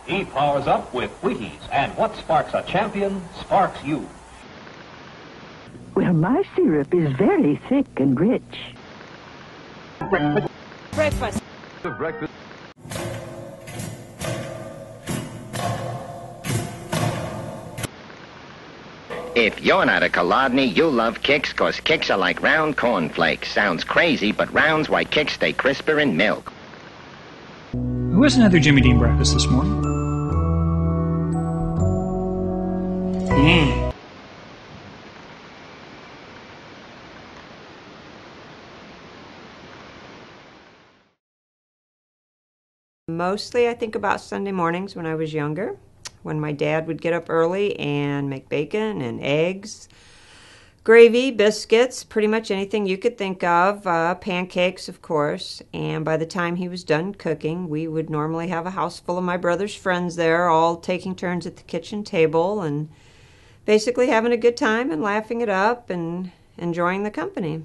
He powers up with Wheaties, and what sparks a champion sparks you. Well, my syrup is very thick and rich. Breakfast. Breakfast. If you're not a Kolodny, you love Kix, 'cause Kix are like round cornflakes. Sounds crazy, but round's why Kix stay crisper in milk. Who hasn't had their Jimmy Dean breakfast this morning? Mostly I think about Sunday mornings when I was younger, when my dad would get up early and make bacon and eggs, gravy, biscuits, pretty much anything you could think of, pancakes, of course. And by the time he was done cooking, we would normally have a house full of my brother's friends there, all taking turns at the kitchen table and basically having a good time and laughing it up and enjoying the company.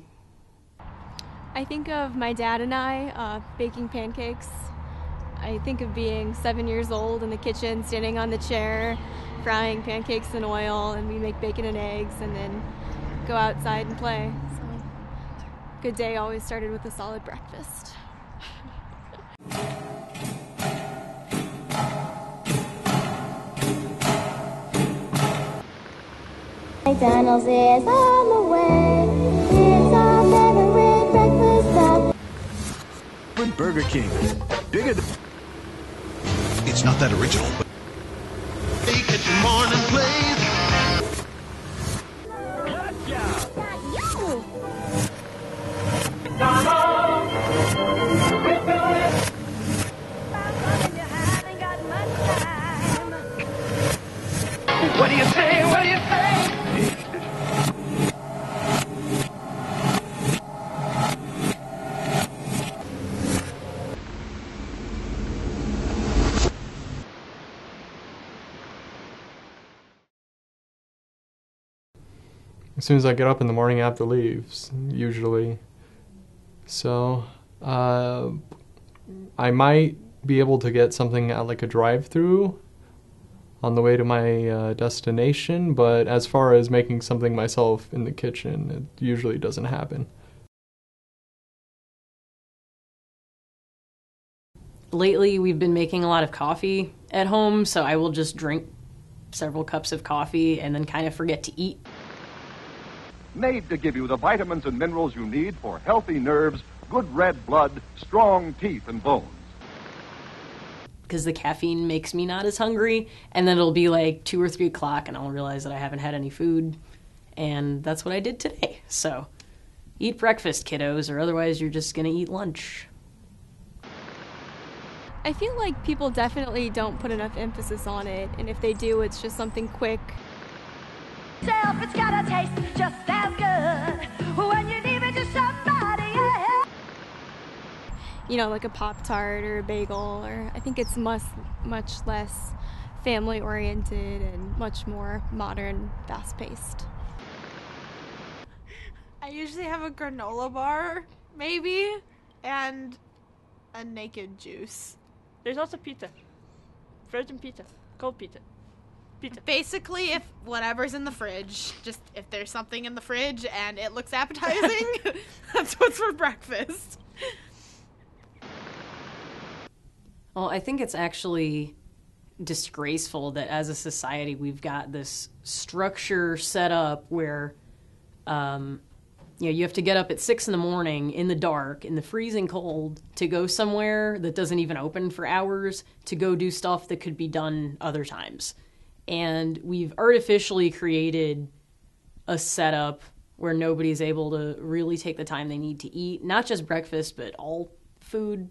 I think of my dad and I baking pancakes. I think of being 7 years old in the kitchen, standing on the chair, frying pancakes in oil, and we make bacon and eggs and then go outside and play. So, good day always started with a solid breakfast. McDonald's is on the way. It's our favorite breakfast stop. Burger King. Bigger than... It's not that original, but... Get your morning please. What do you say? What do you say? As soon as I get up in the morning, I have to leave, usually. So, I might be able to get something at like a drive-through on the way to my destination, but as far as making something myself in the kitchen, it usually doesn't happen. Lately, we've been making a lot of coffee at home, so I will just drink several cups of coffee and then kind of forget to eat. Made to give you the vitamins and minerals you need for healthy nerves, good red blood, strong teeth and bones. Because the caffeine makes me not as hungry, and then it'll be like 2 or 3 o'clock and I'll realize that I haven't had any food, and that's what I did today. So eat breakfast, kiddos, or otherwise you're just gonna eat lunch. I feel like people definitely don't put enough emphasis on it, and if they do, it's just something quick. It's gotta taste just as good when you leave it to somebody else. You know, like a Pop-Tart or a bagel, or I think it's much less family-oriented and much more modern, fast-paced. I usually have a granola bar, maybe, and a naked juice. There's also pizza. Frozen pizza. Cold pizza. Pizza. Basically, if whatever's in the fridge, just if there's something in the fridge and it looks appetizing, that's what's for breakfast. Well, I think it's actually disgraceful that as a society we've got this structure set up where you have to get up at 6 in the morning in the dark, in the freezing cold, to go somewhere that doesn't even open for hours, to go do stuff that could be done other times. And we've artificially created a setup where nobody's able to really take the time they need to eat, not just breakfast, but all food.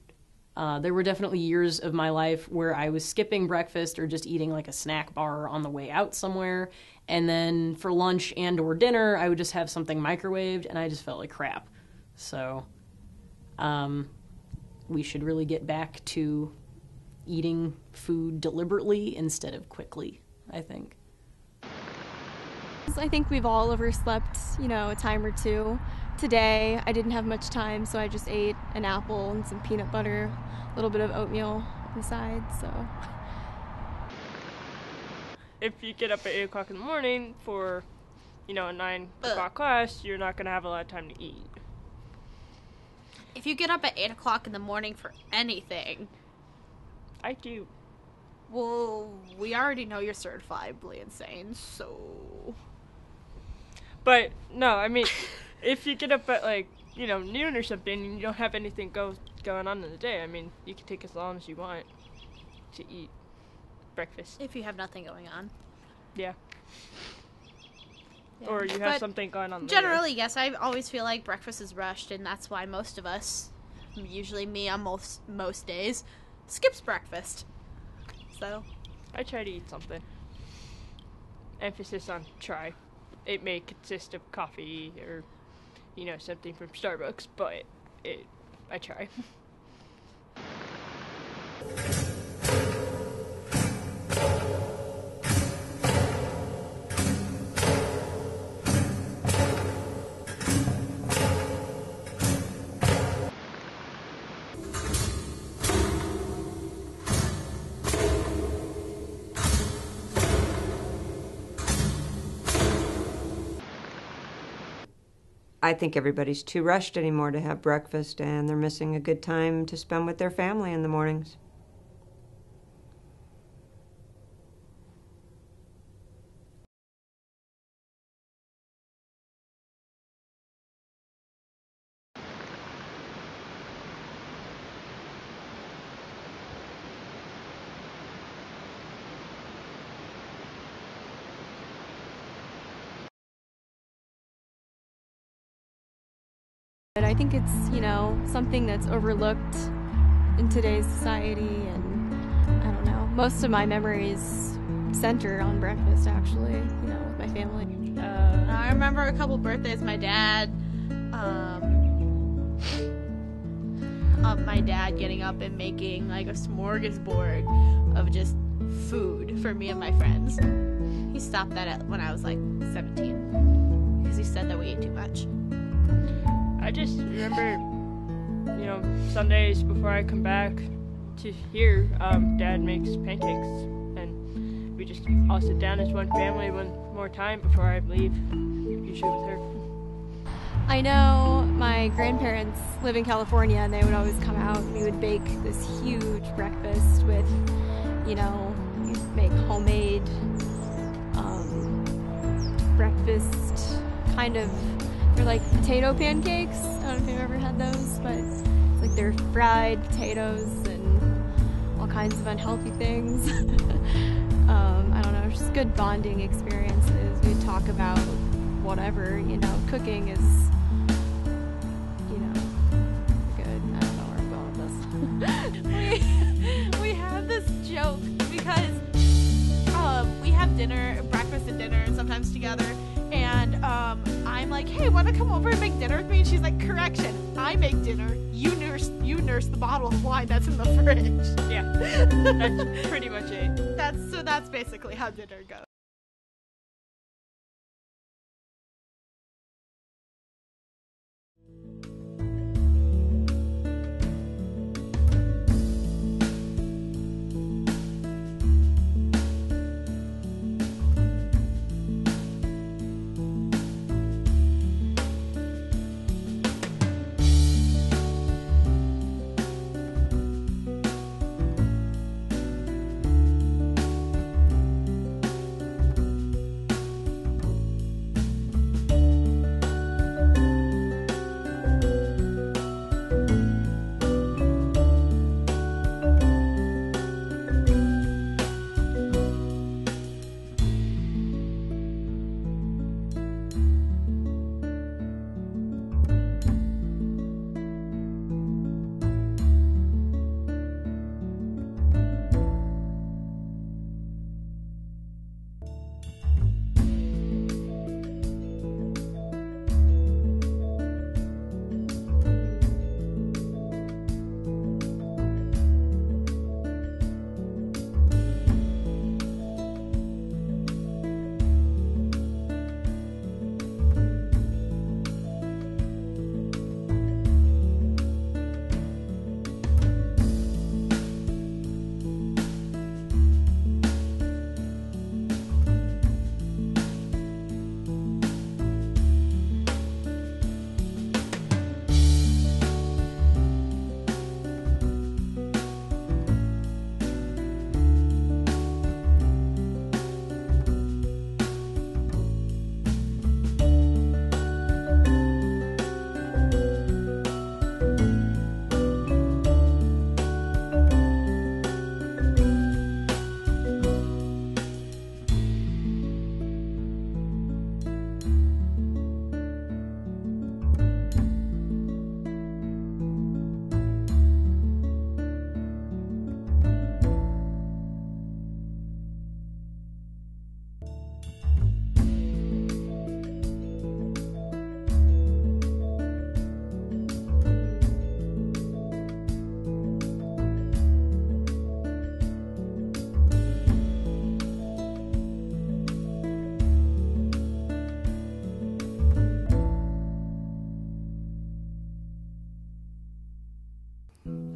There were definitely years of my life where I was skipping breakfast or just eating like a snack bar on the way out somewhere. And then for lunch and or dinner, I would just have something microwaved, and I just felt like crap. So we should really get back to eating food deliberately instead of quickly, I think. I think we've all overslept, a time or two. Today, I didn't have much time, so I just ate an apple and some peanut butter, a little bit of oatmeal on the side, so if you get up at 8 o'clock in the morning for, a 9 o'clock class, you're not going to have a lot of time to eat. If you get up at 8 o'clock in the morning for anything... I do. Well, we already know you're certifiably insane, so... But, no, I mean, if you get up at, noon or something and you don't have anything going on in the day, I mean, you can take as long as you want to eat breakfast. If you have nothing going on. Yeah. Or you have something going on later. Generally, yes, I always feel like breakfast is rushed, and that's why most of us, usually me on most days, skips breakfast. So I try to eat something. Emphasis on try. It may consist of coffee or, something from Starbucks, but I try. I think everybody's too rushed anymore to have breakfast, and they're missing a good time to spend with their family in the mornings. But I think it's, something that's overlooked in today's society, and I don't know. Most of my memories center on breakfast, actually, with my family. I remember a couple birthdays my dad getting up and making like a smorgasbord of just food for me and my friends. He stopped that when I was like 17 because he said that we ate too much. I just remember, Sundays before I come back to here, Dad makes pancakes, and we just all sit down as one family one more time before I leave, usually with her. I know my grandparents live in California, and they would always come out, and we would bake this huge breakfast with, you'd make homemade breakfast kind of. They're like potato pancakes. I don't know if you've ever had those, but it's like they're fried potatoes and all kinds of unhealthy things. I don't know, just good bonding experiences. We talk about whatever, cooking is, good. I don't know where I'm going with this. we have this joke because we have breakfast and dinner sometimes together. And I'm like, hey, want to come over and make dinner with me? And she's like, correction, I make dinner. You nurse the bottle of wine that's in the fridge. Yeah, that's pretty much it. That's basically how dinner goes.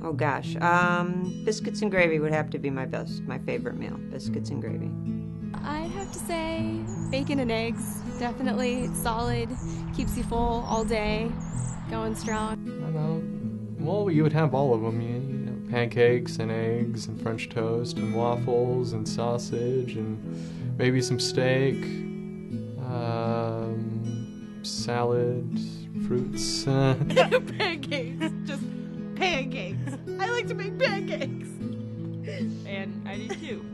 Oh gosh, biscuits and gravy would have to be my favorite meal. Biscuits and gravy. I'd have to say bacon and eggs. Definitely. It's solid, keeps you full all day, going strong. I don't know. Well, you would have all of them. You know, pancakes and eggs and French toast and waffles and sausage and maybe some steak, salad, fruits. Pancakes. Just pancakes. I like to make pancakes. And I do too.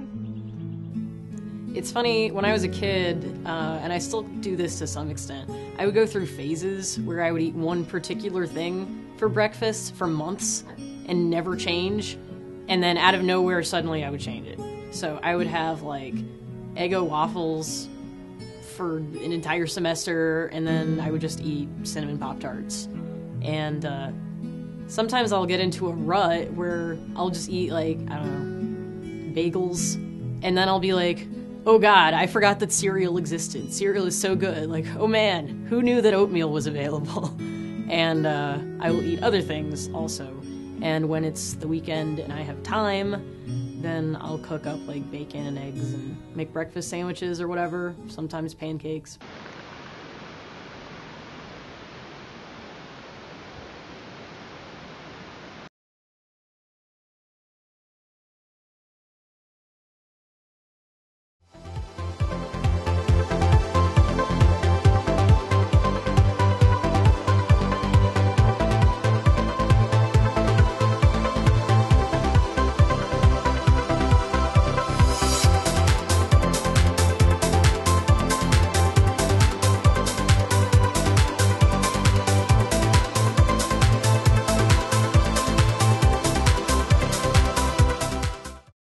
It's funny, when I was a kid, and I still do this to some extent, I would go through phases where I would eat one particular thing for breakfast for months and never change, and then out of nowhere, suddenly I would change it. So I would have, like, Eggo waffles for an entire semester, and then I would just eat cinnamon Pop-Tarts. And sometimes I'll get into a rut where I'll just eat, like, I don't know, bagels, and then I'll be like, oh god, I forgot that cereal existed. Cereal is so good. Like, oh man, who knew that oatmeal was available? And I will eat other things also. And when it's the weekend and I have time, then I'll cook up like bacon and eggs and make breakfast sandwiches or whatever, sometimes pancakes.